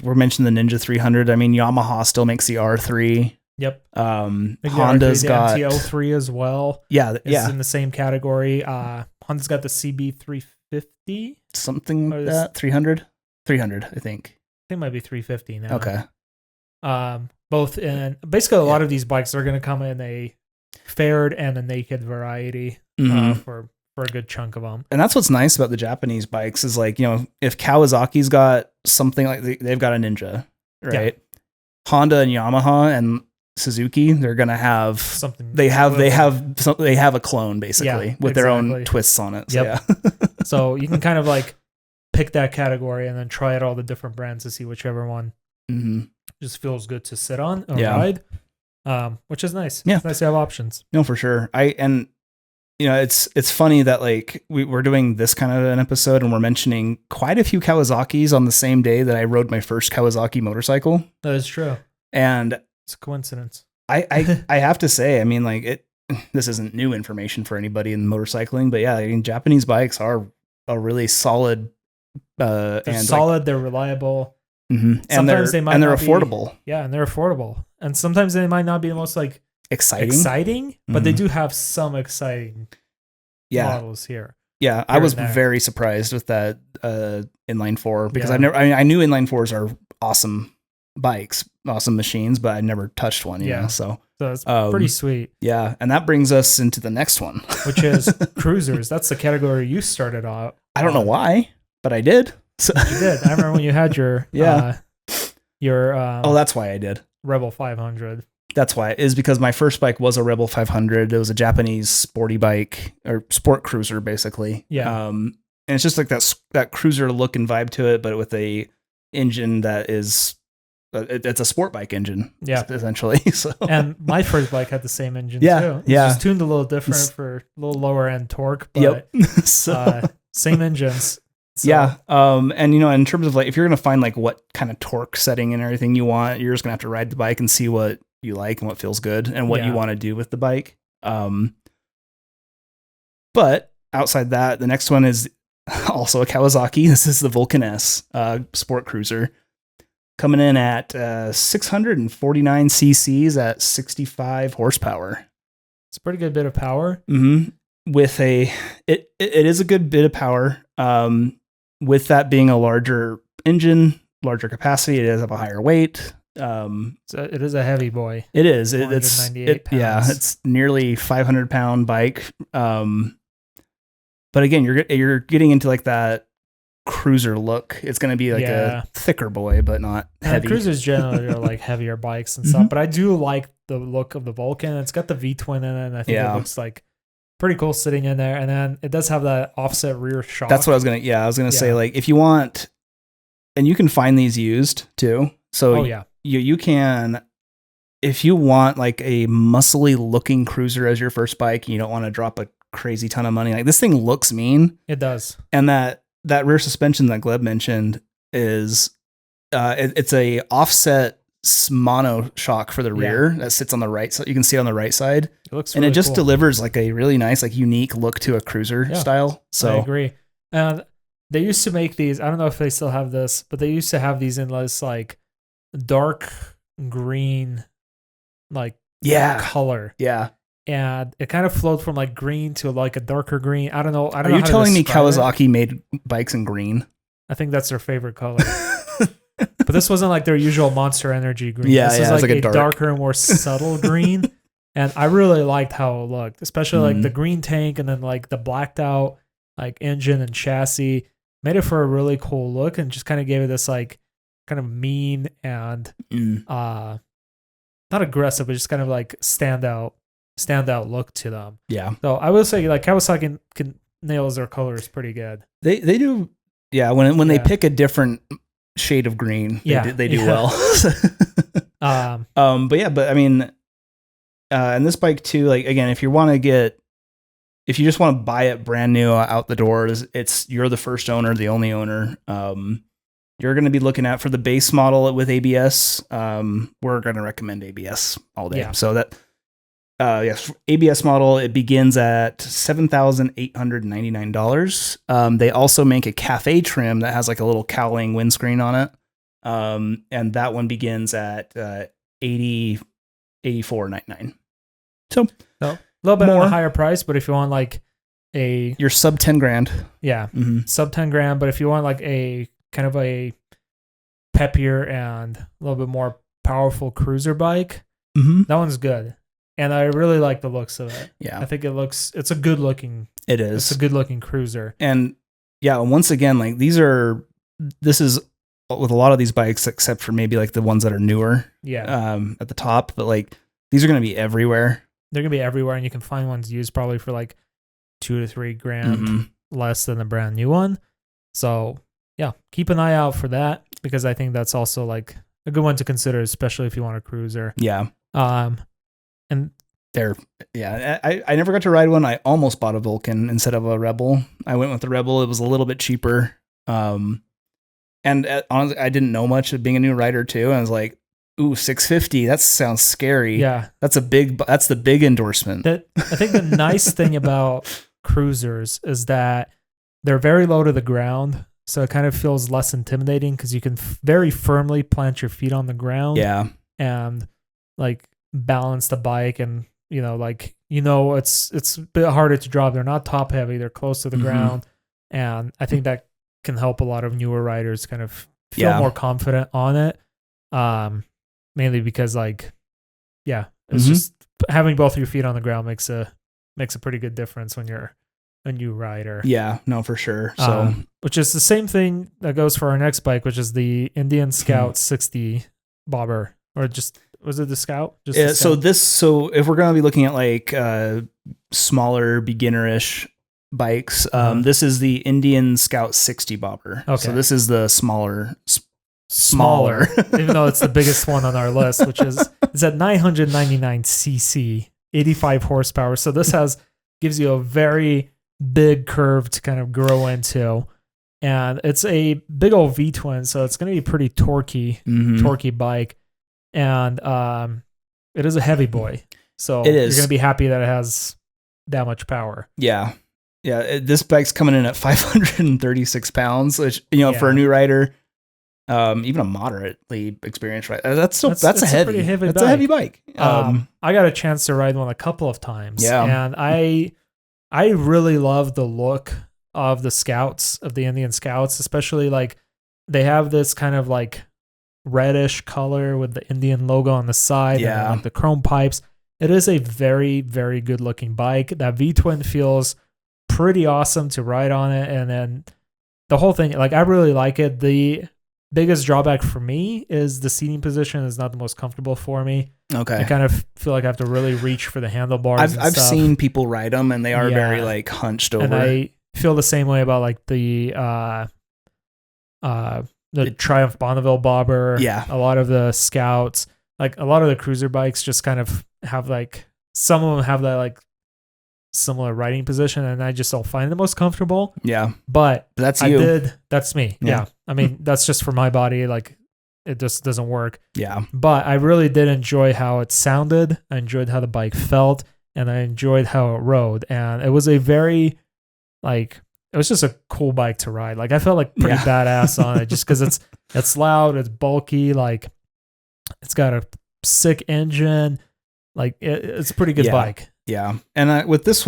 We're mentioning the Ninja 300. I mean Yamaha still makes the R3. Yep. Honda's got MT-03 as well. Yeah, it's in the same category. Honda's got the CB350. Something like that. 300, I think. I think it might be 350 now. Okay. Both in basically a lot of these bikes are going to come in a faired and a naked variety for a good chunk of them. And that's what's nice about the Japanese bikes is like, if Kawasaki's got something like they've got a Ninja, right? Yeah. Honda and Yamaha and Suzuki, they're going to have something. They have a clone basically with their own twists on it. So, yep. So you can kind of like pick that category and then try out all the different brands to see whichever one just feels good to sit on or ride, which is nice. Yeah. It's nice to have options. No, for sure. It's funny that like we're doing this kind of an episode and we're mentioning quite a few Kawasaki's on the same day that I rode my first Kawasaki motorcycle. That is true. And it's a coincidence. I have to say, I mean, like this isn't new information for anybody in motorcycling, but yeah, I mean, Japanese bikes are a really solid. They're solid. They're reliable. Mm-hmm. Sometimes they're affordable. And they're affordable. And sometimes they might not be the most like exciting, but they do have some exciting models here. Yeah, I was very surprised with that inline four because I knew inline fours are awesome bikes, awesome machines, but I never touched one. So it's pretty sweet. Yeah, and that brings us into the next one, which is cruisers. That's the category you started off. I don't know why, but I did. So. You did. I remember when you had your that's why I did Rebel 500. That's why is because my first bike was a Rebel 500. It was a Japanese sporty bike or sport cruiser, basically. Yeah. And it's just like that cruiser look and vibe to it, but with a engine that is it's a sport bike engine. Yeah, essentially. So. And my first bike had the same engine too. It's just tuned a little different for a little lower end torque, but same engines. So. Yeah. And in terms of like, if you're going to find like what kind of torque setting and everything you want, you're just going to have to ride the bike and see what you like and what feels good and what you want to do with the bike. But outside that, the next one is also a Kawasaki. This is the Vulcan S sport cruiser coming in at 649 cc's at 65 horsepower. It's a pretty good bit of power. Mm-hmm. With it is a good bit of power. With that being a larger engine, larger capacity, it does have a higher weight. It is a heavy boy. It is. It's it's nearly 500-pound bike. But again, you're getting into like that cruiser look. It's going to be like a thicker boy, but not heavy. Cruisers generally are like heavier bikes and stuff. But I do like the look of the Vulcan. It's got the V-twin in it, and I think it looks like pretty cool sitting in there. And then it does have that offset rear shock. That's what I was gonna say, like, if you want, and you can find these used too. So you can, if you want like a muscly looking cruiser as your first bike, and you don't want to drop a crazy ton of money. Like, this thing looks mean. It does. And that rear suspension that Gleb mentioned is it's a offset mono shock for the rear that sits on the right side. You can see it on the right side. It looks really and it just cool. delivers like a really nice, like unique look to a cruiser style. So I agree. And they used to make these, I don't know if they still have this, but they used to have these in this like dark green, like color. Yeah. And it kind of flowed from like green to like a darker green. I don't know. Are you telling me Kawasaki made bikes in green? I think that's their favorite color. But this wasn't like their usual Monster Energy green. This was like a darker and more subtle green. And I really liked how it looked, especially like the green tank and then like the blacked out like engine and chassis. Made it for a really cool look and just kind of gave it this like kind of mean and not aggressive, but just kind of like standout look to them. Yeah. So I will say like Kawasaki nails their colors pretty good. They do. Yeah. When they pick a different shade of green, they do well. But I mean, And this bike too, like again, if you just want to buy it brand new out the doors, you're the first owner, the only owner. You're going to be looking at for the base model with ABS. We're going to recommend ABS all day. Yeah. So that, yes, ABS model, it begins at $7,899. They also make a cafe trim that has like a little cowling windscreen on it. And that one begins at $84.99. So a little bit more on a higher price, but if you want like you're sub 10 grand. Yeah. Mm-hmm. Sub 10 grand. But if you want like a kind of a peppier and a little bit more powerful cruiser bike, that one's good. And I really like the looks of it. Yeah. I think it's a good looking. It is. It's a good looking cruiser. And yeah, once again, like this is with a lot of these bikes, except for maybe like the ones that are newer. Yeah. At the top, but like these are going to be everywhere. They're going to be everywhere, and you can find ones used probably for like $2 to $3 grand less than a brand new one. So yeah, keep an eye out for that, because I think that's also like a good one to consider, especially if you want a cruiser. Yeah. And I never got to ride one. I almost bought a Vulcan instead of a Rebel. I went with the Rebel. It was a little bit cheaper. And honestly, I didn't know much of being a new rider too. And I was like, ooh, $650. That sounds scary. Yeah. That's the big endorsement. I think the nice thing about cruisers is that they're very low to the ground. So it kind of feels less intimidating because you can very firmly plant your feet on the ground. Yeah. And like balance the bike, and it's a bit harder to drop. They're not top heavy. They're close to the ground. And I think that can help a lot of newer riders kind of feel more confident on it. Mainly because it's just having both your feet on the ground makes a pretty good difference when you're a new rider. Yeah, no, for sure. So, which is the same thing that goes for our next bike, which is the Indian Scout 60 bobber, or just, was it the Scout? Just the Scout? So if we're going to be looking at like smaller beginner-ish bikes, this is the Indian Scout 60 bobber. Okay. So this is the smaller, even though it's the biggest one on our list, which is at 999 cc, 85 horsepower. So this gives you a very big curve to kind of grow into, and it's a big old V-twin, so it's going to be pretty torquey bike, and it is a heavy boy, so you're going to be happy that it has that much power. Yeah. This bike's coming in at 536 pounds, which for a new rider, even a moderately experienced rider, that's a heavy bike. That's a heavy bike. I got a chance to ride one a couple of times, and I really love the look of the Indian Scouts, especially like they have this kind of like reddish color with the Indian logo on the side, and like the chrome pipes. It is a very, very good looking bike. That V-twin feels pretty awesome to ride on it, and then the whole thing, like I really like it. The biggest drawback for me is the seating position is not the most comfortable for me. Okay. I kind of feel like I have to really reach for the handlebars. I've seen people ride them, and they are very like hunched over. And I feel the same way about like the Triumph Bonneville bobber. Yeah. A lot of the Scouts, like a lot of the cruiser bikes just kind of have like, some of them have that like similar riding position, and I just don't find the most comfortable. Yeah. But that's you. That's me. Yeah. I mean, that's just for my body. Like it just doesn't work. Yeah. But I really did enjoy how it sounded. I enjoyed how the bike felt, and I enjoyed how it rode. And it was it was just a cool bike to ride. Like I felt like pretty badass on it, just because it's loud, it's bulky, like it's got a sick engine. Like it's a pretty good bike. Yeah. And with this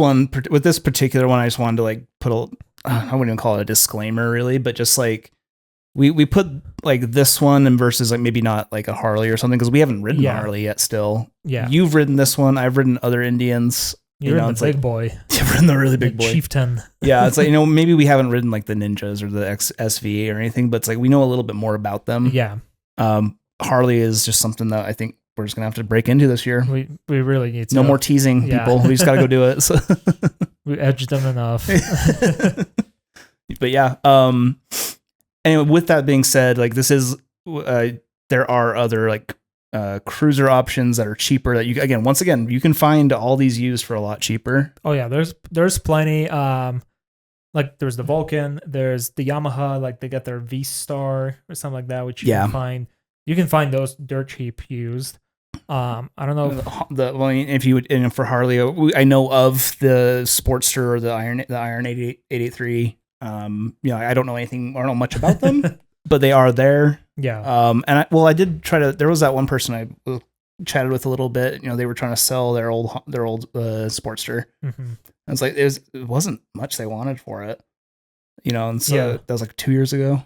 particular one, I just wanted to like put I wouldn't even call it a disclaimer really, but just like we put like this one and versus like maybe not like a Harley or something, because we haven't ridden Harley yet still. Yeah. You've ridden this one. I've ridden other Indians. You're in the big boy. You've ridden the really big boy. Chieftain. Yeah. It's like, maybe we haven't ridden like the Ninjas or the SV or anything, but it's like we know a little bit more about them. Yeah. Harley is just something that I think we're just gonna have to break into this year. We really need to. No more teasing people. We just gotta go do it. So. We edged them enough. But yeah. Anyway, with that being said, like this is there are other like cruiser options that are cheaper that once again, you can find all these used for a lot cheaper. Oh yeah, there's plenty. Like there's the Vulcan, there's the Yamaha, like they got their V-Star or something like that, which you can find. You can find those dirt cheap used. I don't know if you would, and for Harley, I know of the Sportster or the Iron 883. I don't know much about them, but they are there. Yeah. I did try to. There was that one person I chatted with a little bit. They were trying to sell their old Sportster. Mm-hmm. I was like, it wasn't much they wanted for it, and so that was like 2 years ago.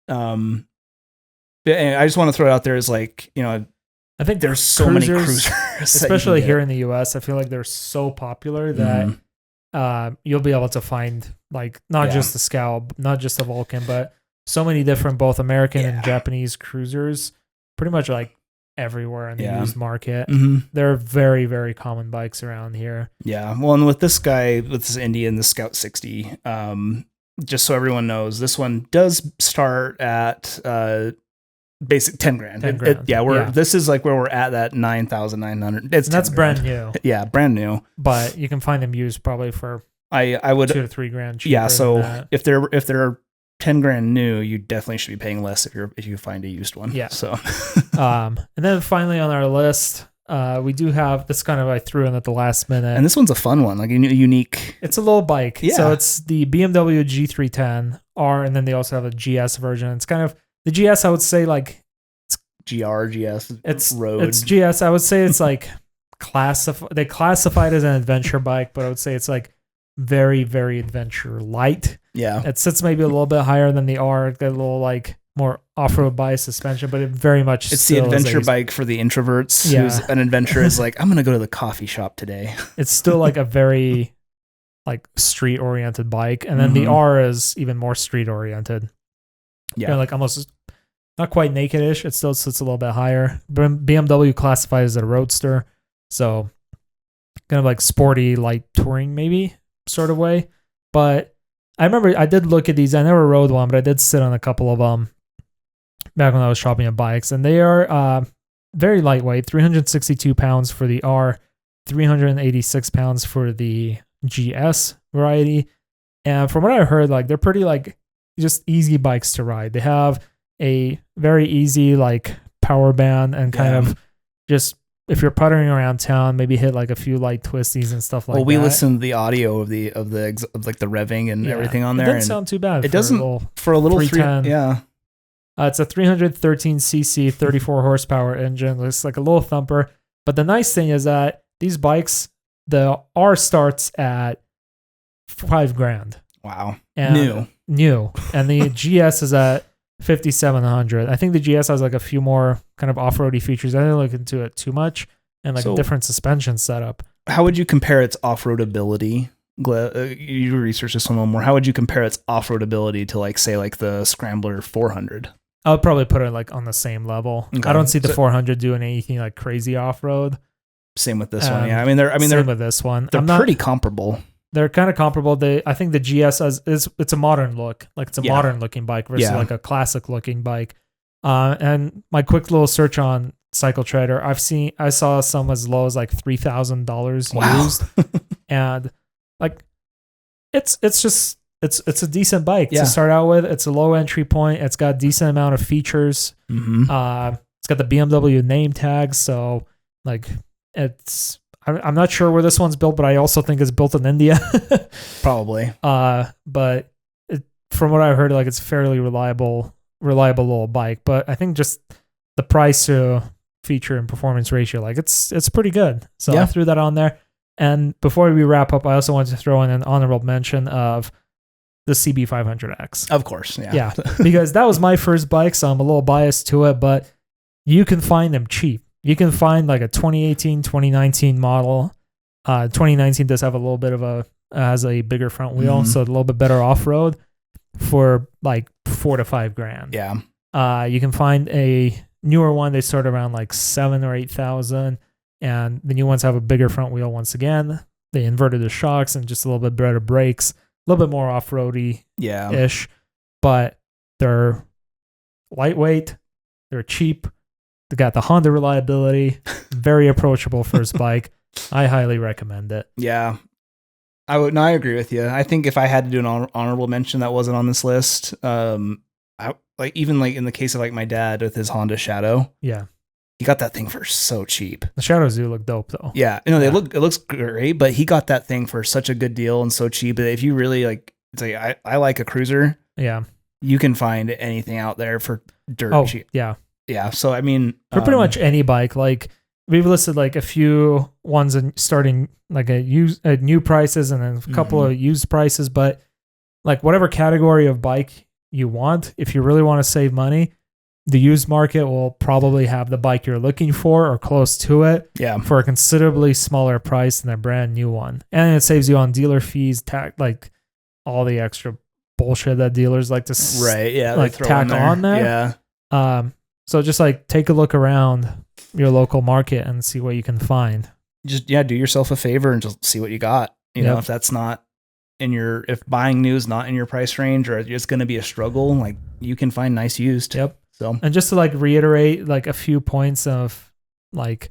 And I just want to throw it out there as like, I think there's so many cruisers, especially here in the US. I feel like they're so popular that you'll be able to find like not just the Scout, not just the Vulcan, but so many different both American and Japanese cruisers, pretty much like everywhere in the used market. Mm-hmm. They're very, very common bikes around here. Yeah. Well, and with this guy, with this Indian, the Scout 60, just so everyone knows, this one does start at basic 10 grand. 10 grand. This is like where we're at that 9,900. That's brand new. Yeah, brand new. But you can find them used probably for I would 2 to 3 grand cheaper. Yeah, so if they're 10 grand new, you definitely should be paying less if you find a used one. Yeah. So and then finally on our list, we do have this kind of I threw in at the last minute. And this one's a fun one, like a unique. It's a little bike. Yeah. So it's the BMW G310 R, and then they also have a GS version. It's kind of the GS, I would say like it's GS. It's road. It's GS. I would say it's like they classify it as an adventure bike, but I would say it's like very, very adventure light. Yeah. It sits maybe a little bit higher than the R. It's got a little like more off-road bias suspension, but it very much it's the adventure bike for the introverts. Yeah. Who's an adventurer is like, I'm gonna go to the coffee shop today. It's still like a very like street oriented bike, and then the R is even more street oriented. Yeah, kind of like almost not quite naked-ish. It still sits a little bit higher. BMW classifies as a roadster, so kind of like sporty light touring maybe sort of way. But I remember I did look at these. I never rode one, but I did sit on a couple of them back when I was shopping at bikes, and they are very lightweight, 362 pounds for the R, 386 pounds for the GS variety. And from what I heard, like they're pretty like just easy bikes to ride. They have a very easy like power band and kind of just if you're puttering around town, maybe hit like a few light twisties and stuff like that. Well, we listened to the audio of like the revving and everything on there. It doesn't sound too bad. It doesn't for a little 310. Yeah. It's a 313cc, 34 horsepower engine. It's like a little thumper. But the nice thing is that these bikes, the R starts at $5 grand. Wow. And new. And the GS is at 5,700. I think the GS has like a few more kind of off-roady features. I didn't look into it too much, and like a different suspension setup. How would you compare its off-road ability? You researched this one a little more. How would you compare its off-road ability to like say like the Scrambler 400? I would probably put it like on the same level. Okay. I don't see the 400 doing anything like crazy off-road. Same with this one. Yeah, I mean they're with this one. They're pretty comparable. They're kind of comparable. I think the GS it's a modern look. Like it's a modern looking bike versus like a classic looking bike. And my quick little search on Cycle Trader, I saw some as low as like $3,000 used. And like it's a decent bike to start out with. It's a low entry point. It's got a decent amount of features. Mm-hmm. It's got the BMW name tag, so like I'm not sure where this one's built, but I also think it's built in India. Probably. But from what I heard, like it's a fairly reliable little bike. But I think just the price to feature and performance ratio, like it's pretty good. So I threw that on there. And before we wrap up, I also wanted to throw in an honorable mention of the CB500X. Of course, yeah, because that was my first bike, so I'm a little biased to it. But you can find them cheap. You can find like a 2018, 2019 model. 2019 does have a little bit of has a bigger front wheel, so a little bit better off-road for like $4 to $5 grand. Yeah. You can find a newer one. They start around like 7,000 or 8,000, and the new ones have a bigger front wheel. Once again, they inverted the shocks and just a little bit better brakes, a little bit more off-roady ish, but they're lightweight. They're cheap. got the Honda reliability, very approachable first bike. I highly recommend it. Yeah. I agree with you. I think if I had to do an honorable mention that wasn't on this list, even in the case of like my dad with his Honda Shadow. Yeah. He got that thing for so cheap. The Shadows do look dope though. Yeah. It looks great, but he got that thing for such a good deal and so cheap. If you really it's like, I like a cruiser. Yeah. You can find anything out there for dirt cheap. Yeah. Yeah. So, I mean, for pretty much any bike, like we've listed like a few ones and starting like at new prices and then a couple of used prices, but like whatever category of bike you want, if you really want to save money, the used market will probably have the bike you're looking for or close to it for a considerably smaller price than a brand new one. And it saves you on dealer fees, like all the extra bullshit that dealers like to tack on there. Yeah. So just like take a look around your local market and see what you can find. Just do yourself a favor and just see what you got. You know, if that's not if buying new is not in your price range or it's going to be a struggle, like you can find nice used. Yep. So, and just to like reiterate like a few points of like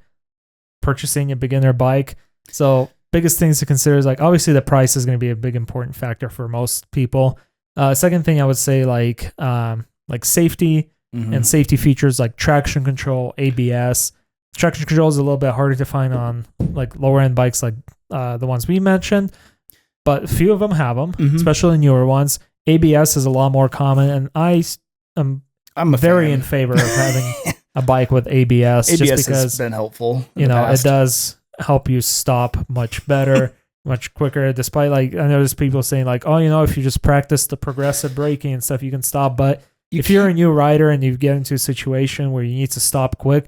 purchasing a beginner bike. So biggest things to consider is like, obviously the price is going to be a big important factor for most people. Second thing I would say like safety and safety features like traction control, ABS. Traction control is a little bit harder to find on like lower end bikes like the ones we mentioned, but a few of them have them, especially newer ones. ABS is a lot more common, and I'm very in favor of having a bike with ABS. ABS just because has been helpful. It does help you stop much better, much quicker. Despite like I know there's people saying like, oh, if you just practice the progressive braking and stuff, you can stop. But if you're a new rider and you get into a situation where you need to stop quick,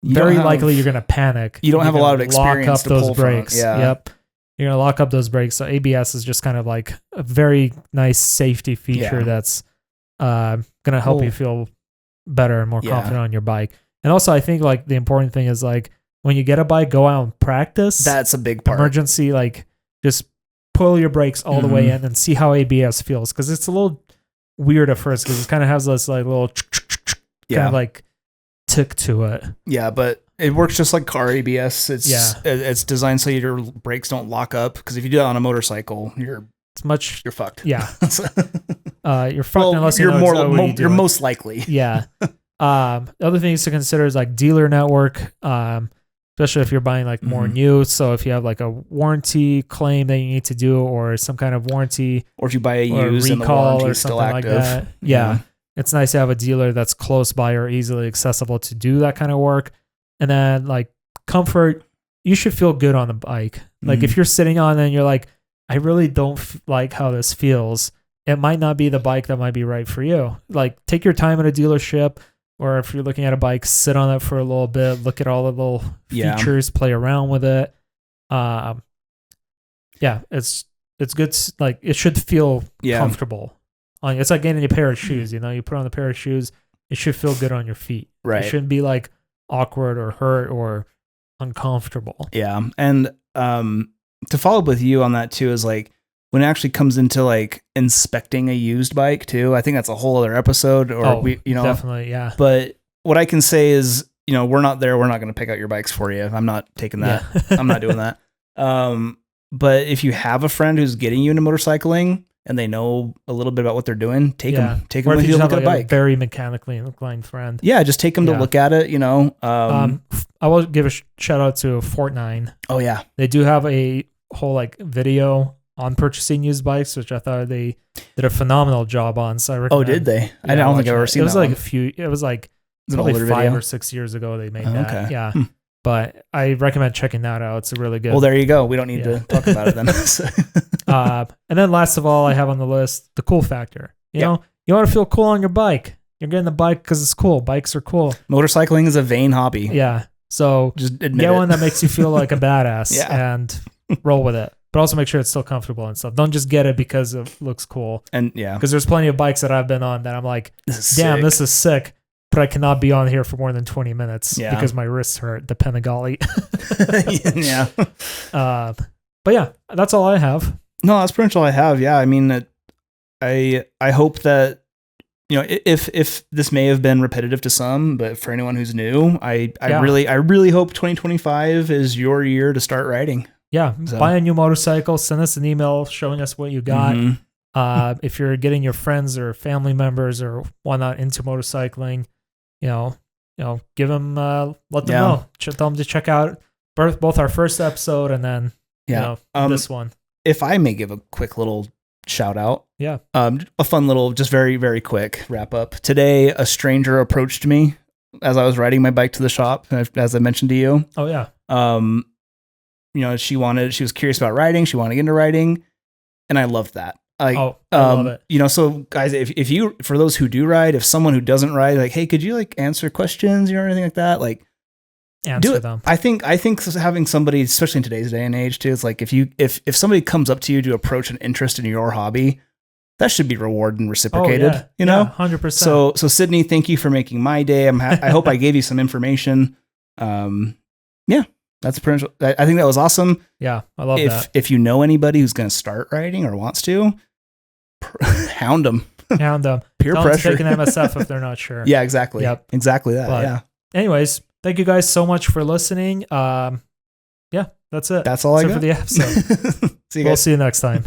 very likely you're going to panic. You don't have a lot of experience lock up to those pull brakes. From. Yeah. Yep. You're going to lock up those brakes. So ABS is just kind of like a very nice safety feature that's going to help you feel better and more confident on your bike. And also I think like the important thing is like when you get a bike, go out and practice. That's a big part. Emergency, like just pull your brakes all the way in and see how ABS feels. Cause it's a little weird at first because it kind of has this like little kind of like tick to it. Yeah, but it works just like car ABS. It's designed so your brakes don't lock up because if you do that on a motorcycle, you're fucked. Yeah. You're fucked unless you're most likely. Yeah. The other things to consider is like dealer network, especially if you're buying like more new. So if you have like a warranty claim that you need to do or some kind of warranty, or if you buy a used and the warranty is still active. Like that. Yeah. It's nice to have a dealer that's close by or easily accessible to do that kind of work. And then like comfort, you should feel good on the bike. Like if you're sitting on it and you're like, I really don't like how this feels, it might not be the bike that might be right for you. Like take your time at a dealership, or if you're looking at a bike, sit on it for a little bit, look at all the little features, play around with it. It's good. Like it should feel comfortable. It's like getting a pair of shoes. You put on the pair of shoes, it should feel good on your feet. Right. It shouldn't be like awkward or hurt or uncomfortable. Yeah. And to follow up with you on that too is like when it actually comes into like inspecting a used bike too, I think that's a whole other episode definitely. Yeah. But what I can say is, we're not there. We're not going to pick out your bikes for you. I'm not taking that. Yeah. I'm not doing that. But if you have a friend who's getting you into motorcycling and they know a little bit about what they're doing, take them with you to look at a bike. A very mechanically inclined friend. Yeah. Just take them to look at it, I will give a shout out to Fort9. Oh yeah. They do have a whole like video on purchasing used bikes, which I thought they did a phenomenal job on. So I recommend. Oh, did they? I don't think I've ever seen that. It was like probably 5 or 6 years ago they made that. Okay. Yeah. But I recommend checking that out. It's really good. Well, there you go. We don't need to talk about it then. And then last of all, I have on the list the cool factor. You know, you want to feel cool on your bike. You're getting the bike because it's cool. Bikes are cool. Motorcycling is a vain hobby. Yeah. So just get one that makes you feel like a badass and roll with it. But also make sure it's still comfortable and stuff. Don't just get it because it looks cool. And because there's plenty of bikes that I've been on that I'm like, this is sick. But I cannot be on here for more than 20 minutes because my wrists hurt, the Panigale. Yeah. But yeah, that's all I have. No, that's pretty much all I have. Yeah. I mean, I hope that, if this may have been repetitive to some, but for anyone who's new, I really hope 2025 is your year to start riding. Yeah. So. Buy a new motorcycle, send us an email showing us what you got. Mm-hmm. If you're getting your friends or family members or whatnot into motorcycling, give them, let them know. Tell them to check out both our first episode and then this one. If I may give a quick little shout out. Yeah. A fun little, just very, very quick wrap up. Today, a stranger approached me as I was riding my bike to the shop, as I mentioned to you. Oh yeah. She was curious about riding. She wanted to get into riding, and I loved that. I love it. So guys, if you, for those who do ride, if someone who doesn't ride, like, hey, could you like answer questions, or anything like that? Like, answer them. I think having somebody, especially in today's day and age too, it's like if somebody comes up to you to approach an interest in your hobby, that should be rewarded and reciprocated. 100%. So Sydney, thank you for making my day. I hope I gave you some information. That's pretty much, I think that was awesome. Yeah, I love that. If you know anybody who's going to start riding or wants to, hound them. Peer pressure. Take an MSF if they're not sure. Yeah, exactly. Yep. Exactly that. But anyways, thank you guys so much for listening. That's it. That's all I got for the episode. See you guys. We'll see you next time.